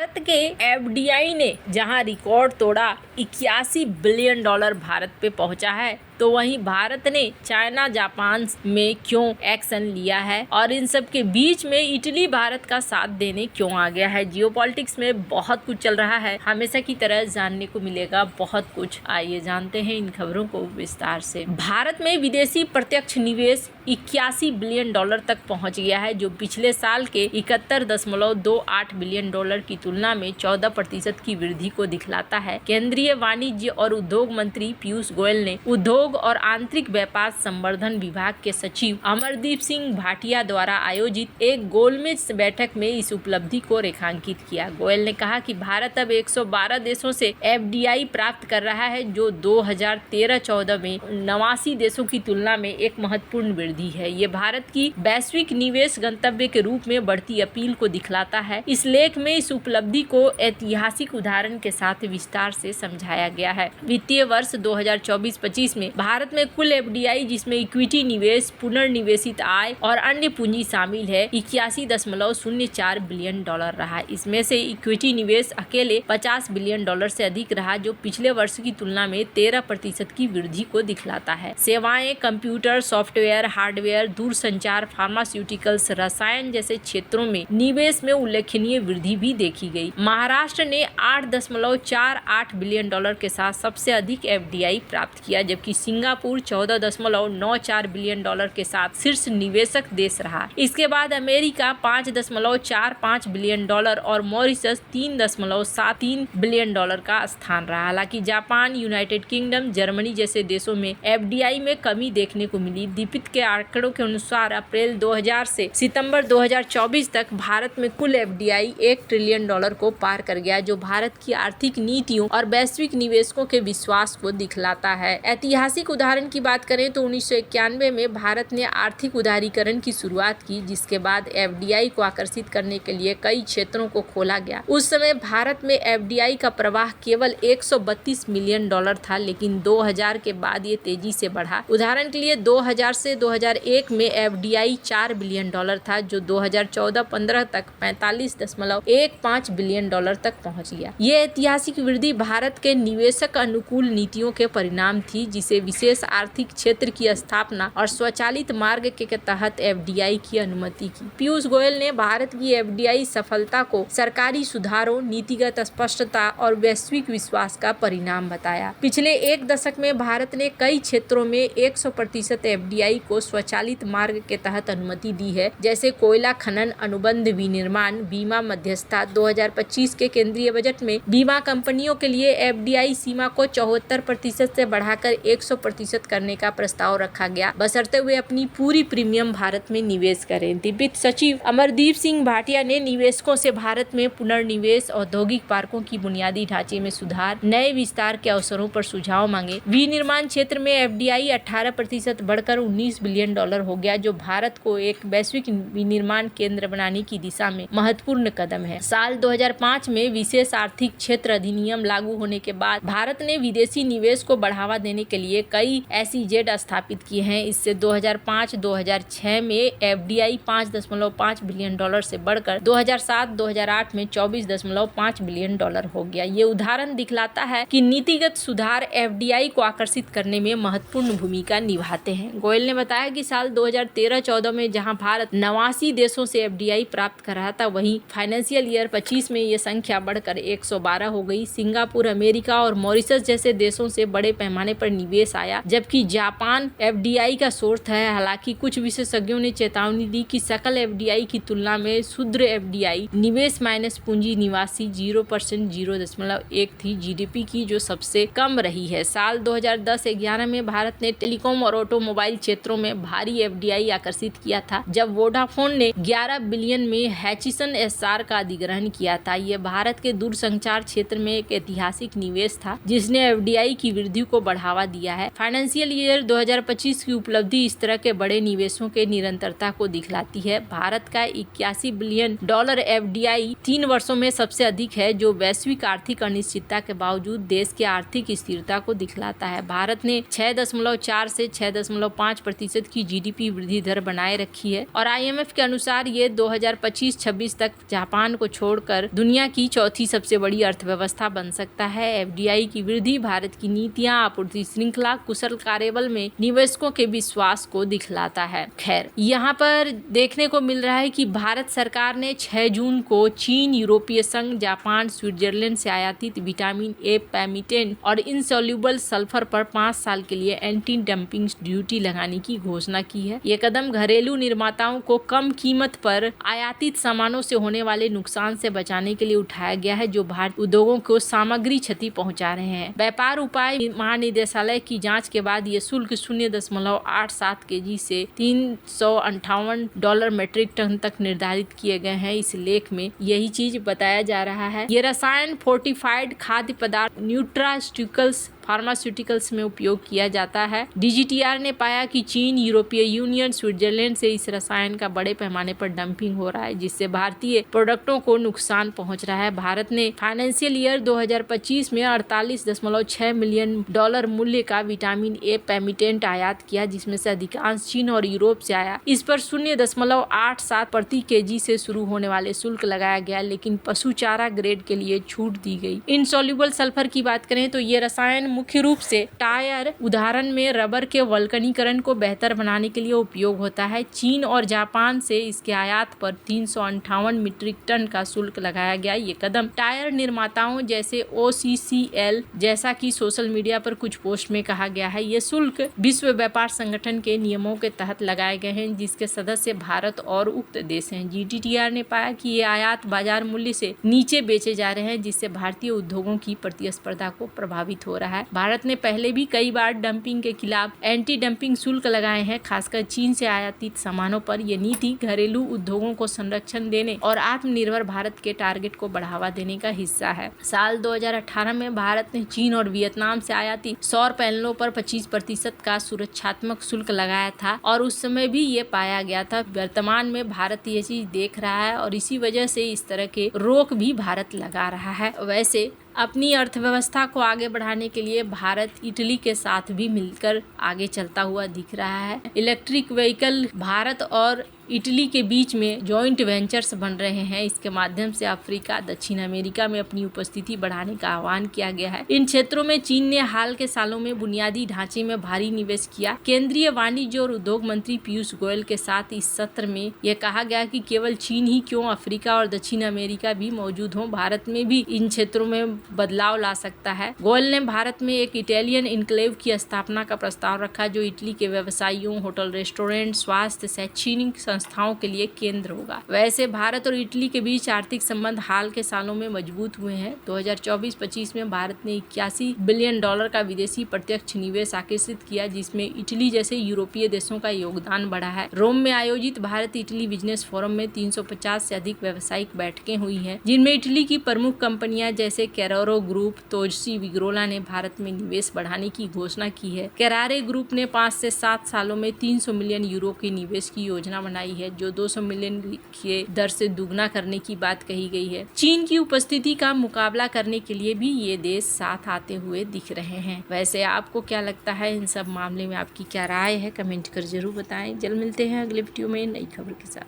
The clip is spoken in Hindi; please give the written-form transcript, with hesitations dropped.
भारत के एफडीआई ने जहां रिकॉर्ड तोड़ा 81 बिलियन डॉलर भारत पे पहुंचा है, तो वहीं भारत ने चाइना जापान में क्यों एक्शन लिया है और इन सब के बीच में इटली भारत का साथ देने क्यों आ गया है। जियोपॉलिटिक्स में बहुत कुछ चल रहा है, हमेशा की तरह जानने को मिलेगा बहुत कुछ। आइए जानते हैं इन खबरों को विस्तार से। भारत में विदेशी प्रत्यक्ष निवेश 81 बिलियन डॉलर तक पहुंच गया है, जो पिछले साल के 71.28 बिलियन डॉलर की तुलना में 14% की वृद्धि को दिखलाता है। केंद्रीय वाणिज्य और उद्योग मंत्री पीयूष गोयल ने उद्योग और आंतरिक व्यापार संवर्धन विभाग के सचिव अमरदीप सिंह भाटिया द्वारा आयोजित एक गोलमेज बैठक में इस उपलब्धि को रेखांकित किया। गोयल ने कहा कि भारत अब 112 देशों से एफडीआई प्राप्त कर रहा है, जो 2013-14 में 89 देशों की तुलना में एक महत्वपूर्ण वृद्धि है। ये भारत की वैश्विक निवेश गंतव्य के रूप में बढ़ती अपील को दिखलाता है। इस लेख में इस उपलब्धि को ऐतिहासिक उदाहरण के साथ विस्तार से समझाया गया है। वित्तीय वर्ष 2024-25 में भारत में कुल एफडीआई, जिसमें इक्विटी निवेश, पुनर्निवेशित आय और अन्य पूंजी शामिल है, 81.04 बिलियन डॉलर रहा। इसमें से इक्विटी निवेश अकेले 50 बिलियन डॉलर से अधिक रहा, जो पिछले वर्ष की तुलना में 13% की वृद्धि को दिखलाता है। सेवाएं, कंप्यूटर, सॉफ्टवेयर, हार्डवेयर, दूरसंचार, फार्मास्यूटिकल्स, रसायन जैसे क्षेत्रों में निवेश में उल्लेखनीय वृद्धि भी देखी गई। महाराष्ट्र ने 8.48 बिलियन डॉलर के साथ सबसे अधिक एफडीआई प्राप्त किया, जबकि सिंगापुर 14.94 बिलियन डॉलर के साथ शीर्ष निवेशक देश रहा। इसके बाद अमेरिका 5.45 बिलियन डॉलर और मॉरिशस 3.73 बिलियन डॉलर का स्थान रहा। हालांकि जापान, यूनाइटेड किंगडम, जर्मनी जैसे देशों में एफडीआई में कमी देखने को मिली। दीपित के आंकड़ों के अनुसार अप्रैल 2000 से सितंबर 2024 तक भारत में कुल एफडीआई 1 ट्रिलियन डॉलर को पार कर गया, जो भारत की आर्थिक नीतियों और वैश्विक निवेशकों के विश्वास को दिखलाता है। ऐतिहासिक उदाहरण की बात करें तो 1991 में भारत ने आर्थिक उदारीकरण की शुरुआत की, जिसके बाद एफडीआई को आकर्षित करने के लिए कई क्षेत्रों को खोला गया। उस समय भारत में एफडीआई का प्रवाह केवल 132 मिलियन डॉलर था, लेकिन 2000 के बाद ये तेजी से बढ़ा। उदाहरण के लिए 2000 से 2001 में एफडीआई 4 बिलियन डॉलर था, जो 2014-15 तक 45.15 बिलियन डॉलर तक पहुंच गया। ये ऐतिहासिक वृद्धि भारत के निवेशक अनुकूल नीतियों के परिणाम थी, जिसे विशेष आर्थिक क्षेत्र की स्थापना और स्वचालित मार्ग के तहत एफडीआई की अनुमति की। पीयूष गोयल ने भारत की एफडीआई सफलता को सरकारी सुधारों, नीतिगत स्पष्टता और वैश्विक विश्वास का परिणाम बताया। पिछले एक दशक में भारत ने कई क्षेत्रों में 100% एफडीआई को स्वचालित मार्ग के तहत अनुमति दी है, जैसे कोयला खनन, अनुबंध विनिर्माण, बीमा मध्यस्थता। 2025 के केंद्रीय बजट में बीमा कंपनियों के लिए एफडीआई सीमा को 74% से बढ़ाकर 100% करने का प्रस्ताव रखा गया, बशर्ते वे अपनी पूरी प्रीमियम भारत में निवेश करें। वित्त सचिव अमरदीप सिंह भाटिया ने निवेशकों से भारत में पुनर्निवेश, औद्योगिक पार्कों की बुनियादी ढांचे में सुधार, नए विस्तार के अवसरों पर सुझाव मांगे। विनिर्माण क्षेत्र में एफडीआई 18% बढ़कर 19 बिलियन डॉलर हो गया, जो भारत को एक वैश्विक विनिर्माण केंद्र बनाने की दिशा में महत्वपूर्ण कदम है। साल 2005 में विशेष आर्थिक क्षेत्र अधिनियम लागू होने के बाद भारत ने विदेशी निवेश को बढ़ावा देने के लिए कई एसईजेड स्थापित किए हैं। इससे 2005-2006 में एफडीआई 5.5 बिलियन डॉलर से बढ़कर 2007-2008 में 24.5 बिलियन डॉलर हो गया। ये उदाहरण दिखलाता है कि नीतिगत सुधार एफडीआई को आकर्षित करने में महत्वपूर्ण भूमिका निभाते हैं। गोयल ने बताया कि साल 2013-14 में जहां भारत 89 देशों से एफडीआई प्राप्त कर रहा था, वहीं फाइनेंशियल ईयर 25 में ये संख्या बढ़कर 112 हो गई। सिंगापुर, अमेरिका और मॉरिशस जैसे देशों से बड़े पैमाने पर निवेश आया, जबकि जापान एफडीआई का सोर्स है। हालांकि कुछ विशेषज्ञों ने चेतावनी दी कि सकल एफडीआई की तुलना में शुद्ध एफडीआई निवेश माइनस पूंजी निवासी 0% 0.1 थी जीडीपी की, जो सबसे कम रही है। साल 2010-11 में भारत ने टेलीकॉम और ऑटोमोबाइल क्षेत्रों में भारी एफडीआई आकर्षित किया था, जब वोडाफोन ने 11 बिलियन में हैचिसन एसआर का अधिग्रहण किया था। यह भारत के दूरसंचार क्षेत्र में एक ऐतिहासिक निवेश था, जिसने एफडीआई की वृद्धि को बढ़ावा दिया है। फाइनेंशियल ईयर 2025 की उपलब्धि इस तरह के बड़े निवेशों के निरंतरता को दिखलाती है। भारत का 81 बिलियन डॉलर FDI 3 वर्षों में सबसे अधिक है, जो वैश्विक आर्थिक अनिश्चितता के बावजूद देश की आर्थिक स्थिरता को दिखलाता है। भारत ने 6.4 से 6.5% की GDP वृद्धि दर बनाए रखी है और IMF के अनुसार ये 2025-26 तक जापान को छोड़कर दुनिया की चौथी सबसे बड़ी अर्थव्यवस्था बन सकता है। FDI की वृद्धि भारत की नीतियां, आपूर्ति श्रृंखला, कुशल कार्यबल में निवेशकों के विश्वास को दिखलाता है। खैर, यहाँ पर देखने को मिल रहा है कि भारत सरकार ने 6 जून को चीन, यूरोपीय संघ, जापान, स्विट्जरलैंड से आयातित विटामिन A, पैमिटेन और इनसॉल्युबल सल्फर पर 5 साल के लिए एंटी डंपिंग ड्यूटी लगाने की घोषणा की है। ये कदम घरेलू निर्माताओं को कम कीमत पर आयातित सामानों से होने वाले नुकसान से बचाने के लिए उठाया गया है, जो भारतीय उद्योगों को सामग्री क्षति पहुंचा रहे हैं। व्यापार उपाय महानिदेशालय की जांच के बाद ये शुल्क 0.87 kg से $358 मीट्रिक टन तक निर्धारित किए गए हैं। इस लेख में यही चीज बताया जा रहा है। ये रसायन फोर्टिफाइड खाद्य पदार्थ न्यूट्रास्यूटिकल्स फार्मास्यूटिकल्स में उपयोग किया जाता है। DGTR ने पाया कि चीन, यूरोपीय यूनियन, स्विट्जरलैंड से इस रसायन का बड़े पैमाने पर डंपिंग हो रहा है, जिससे भारतीय प्रोडक्टों को नुकसान पहुंच रहा है। भारत ने फाइनेंशियल ईयर 2025 में $48.6 मिलियन मूल्य का विटामिन A पैमिटेंट आयात किया, जिसमें से अधिकांश चीन और यूरोप से आया। इस पर 0.87 प्रति kg से शुरू होने वाले शुल्क लगाया गया, लेकिन पशु चारा ग्रेड के लिए छूट दी गई। इनसॉल्युबल सल्फर की बात करें तो ये रसायन मुख्य रूप से टायर उदाहरण में रबर के वल्कनीकरण को बेहतर बनाने के लिए उपयोग होता है। चीन और जापान से इसके आयात पर 358 मीट्रिक टन का शुल्क लगाया गया। ये कदम टायर निर्माताओं जैसे OCCL, जैसा कि सोशल मीडिया पर कुछ पोस्ट में कहा गया है, ये शुल्क विश्व व्यापार संगठन के नियमों के तहत लगाए गए हैं, जिसके सदस्य भारत और उक्त देश हैं। GTTR ने पाया कि ये आयात बाजार मूल्य से नीचे बेचे जा रहे हैं, जिससे भारतीय उद्योगों की प्रतिस्पर्धा को प्रभावित हो रहा है। भारत ने पहले भी कई बार डंपिंग के खिलाफ एंटी डंपिंग शुल्क लगाए हैं, खासकर चीन से आयातित सामानों पर। यह नीति घरेलू उद्योगों को संरक्षण देने और आत्मनिर्भर भारत के टारगेट को बढ़ावा देने का हिस्सा है। साल 2018 में भारत ने चीन और वियतनाम से आयातित सौर पैनलों पर 25% का सुरक्षात्मक शुल्क लगाया था और उस समय भी ये पाया गया था। वर्तमान में भारत ये चीज देख रहा है और इसी वजह से इस तरह के रोक भी भारत लगा रहा है। वैसे अपनी अर्थव्यवस्था को आगे बढ़ाने के लिए भारत इटली के साथ भी मिलकर आगे चलता हुआ दिख रहा है। इलेक्ट्रिक व्हीकल भारत और इटली के बीच में जॉइंट वेंचर्स बन रहे हैं। इसके माध्यम से अफ्रीका, दक्षिण अमेरिका में अपनी उपस्थिति बढ़ाने का आह्वान किया गया है। इन क्षेत्रों में चीन ने हाल के सालों में बुनियादी ढांचे में भारी निवेश किया। केंद्रीय वाणिज्य और उद्योग मंत्री पीयूष गोयल के साथ इस सत्र में यह कहा गया कि केवल चीन ही क्यों, अफ्रीका और दक्षिण अमेरिका भी मौजूद हों, भारत में भी इन क्षेत्रों में बदलाव ला सकता है। गोयल ने भारत में एक इटालियन इनक्लेव की स्थापना का प्रस्ताव रखा, जो इटली के व्यवसायियों, होटल, रेस्टोरेंट, स्वास्थ्य, शैक्षणिक संस्थाओं के लिए केंद्र होगा। वैसे भारत और इटली के बीच आर्थिक संबंध हाल के सालों में मजबूत हुए हैं। 2024-25 में भारत ने $81 बिलियन का विदेशी प्रत्यक्ष निवेश आकर्षित किया, जिसमें इटली जैसे यूरोपीय देशों का योगदान बढ़ा है। रोम में आयोजित भारत इटली बिजनेस फोरम में 350 से अधिक व्यावसायिक बैठकें हुई हैं, जिनमें इटली की प्रमुख कंपनियां जैसे कैरोरो ग्रुप, तोजसी विग्रोला ने भारत में निवेश बढ़ाने की घोषणा की है। कैरारे ग्रुप ने 5 से 7 सालों में 300 मिलियन यूरो की निवेश की योजना बनाई है, जो 200 मिलियन के दर से दुगना करने की बात कही गई है। चीन की उपस्थिति का मुकाबला करने के लिए भी ये देश साथ आते हुए दिख रहे हैं। वैसे आपको क्या लगता है इन सब मामले में, आपकी क्या राय है, कमेंट कर जरूर बताएं। जल्द मिलते हैं अगले वीडियो में नई खबर के साथ।